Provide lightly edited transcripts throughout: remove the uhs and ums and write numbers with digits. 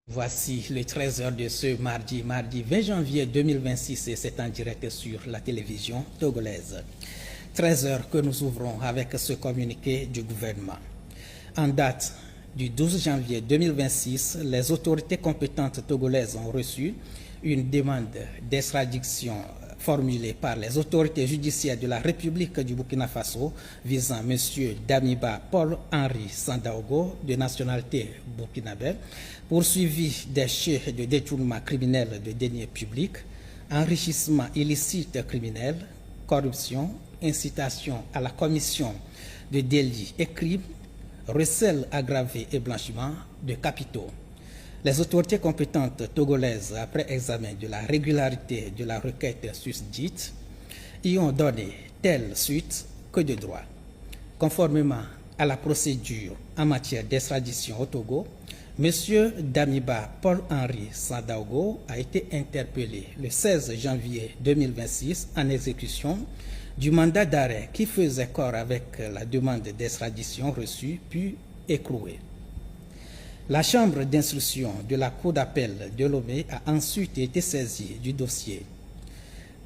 Voici le 13h de ce mardi 20 janvier 2026 et c'est en direct sur la télévision togolaise. 13h que nous ouvrons avec ce communiqué du gouvernement. En date du 12 janvier 2026, les autorités compétentes togolaises ont reçu une demande d'extradition formulée par les autorités judiciaires de la République du Burkina Faso visant M. Damiba Paul-Henri Sandaogo, de nationalité burkinabé, poursuivi des faits de détournement criminel de deniers publics, enrichissement illicite criminel, corruption, incitation à la commission de délits et crimes, recel aggravé et blanchiment de capitaux. Les autorités compétentes togolaises, après examen de la régularité de la requête susdite, y ont donné telle suite que de droit. Conformément à la procédure en matière d'extradition au Togo, M. Damiba Paul-Henri Sandaogo a été interpellé le 16 janvier 2026 en exécution du mandat d'arrêt qui faisait corps avec la demande d'extradition reçue puis écrouée. La chambre d'instruction de la Cour d'appel de Lomé a ensuite été saisie du dossier.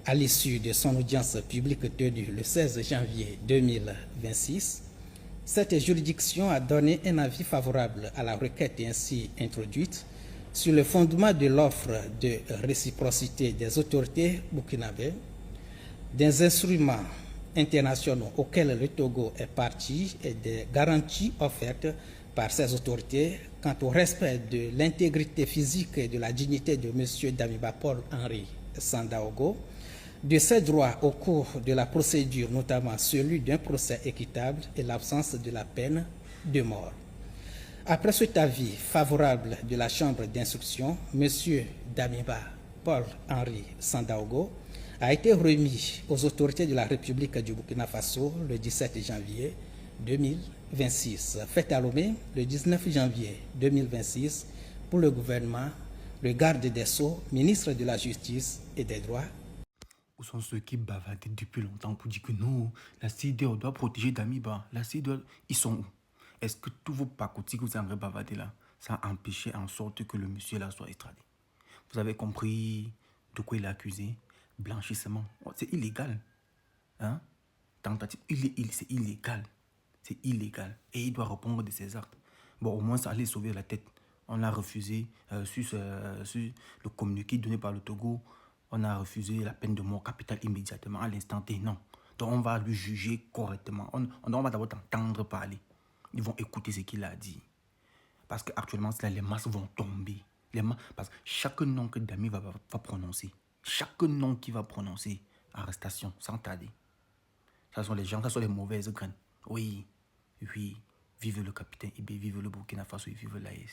À l'issue de son audience publique tenue le 16 janvier 2026, cette juridiction a donné un avis favorable à la requête ainsi introduite sur le fondement de l'offre de réciprocité des autorités burkinabées, des instruments internationaux auxquels le Togo est partie et des garanties offertes par ces autorités quant au respect de l'intégrité physique et de la dignité de M. Damiba Paul-Henri Sandaogo, de ses droits au cours de la procédure, notamment celui d'un procès équitable et l'absence de la peine de mort. Après cet avis favorable de la Chambre d'instruction, M. Damiba Paul-Henri Sandaogo a été remis aux autorités de la République du Burkina Faso le 17 janvier 2026. Fait à Lomé le 19 janvier 2026 pour le gouvernement, le garde des Sceaux, ministre de la Justice et des Droits. Où sont ceux qui bavardaient depuis longtemps pour dire que non, la CIDEO doit protéger Damiba. La CIDEO, ils sont où? Est-ce que tous vos pacotis que vous avez bavardé là, ça a empêché en sorte que le monsieur là soit extradé? Vous avez compris de quoi il est accusé? Blanchissement. Oh, c'est illégal. Hein? Tentative, c'est illégal. C'est illégal. Et il doit répondre de ses actes. Bon, au moins, ça allait sauver la tête. On a refusé, sur le communiqué donné par le Togo, on a refusé la peine de mort capitale immédiatement, à l'instant T. Non. Donc, on va lui juger correctement. On va d'abord entendre parler. Ils vont écouter ce qu'il a dit. Parce qu'actuellement, les masses vont tomber. Parce que chaque nom que Dami va prononcer, chaque nom qu'il va prononcer, arrestation, sans tarder. Ça sont les gens, ça sont les mauvaises graines. Oui, oui. Vive le capitaine Ibé, vive le Burkina Faso et vive l'AES.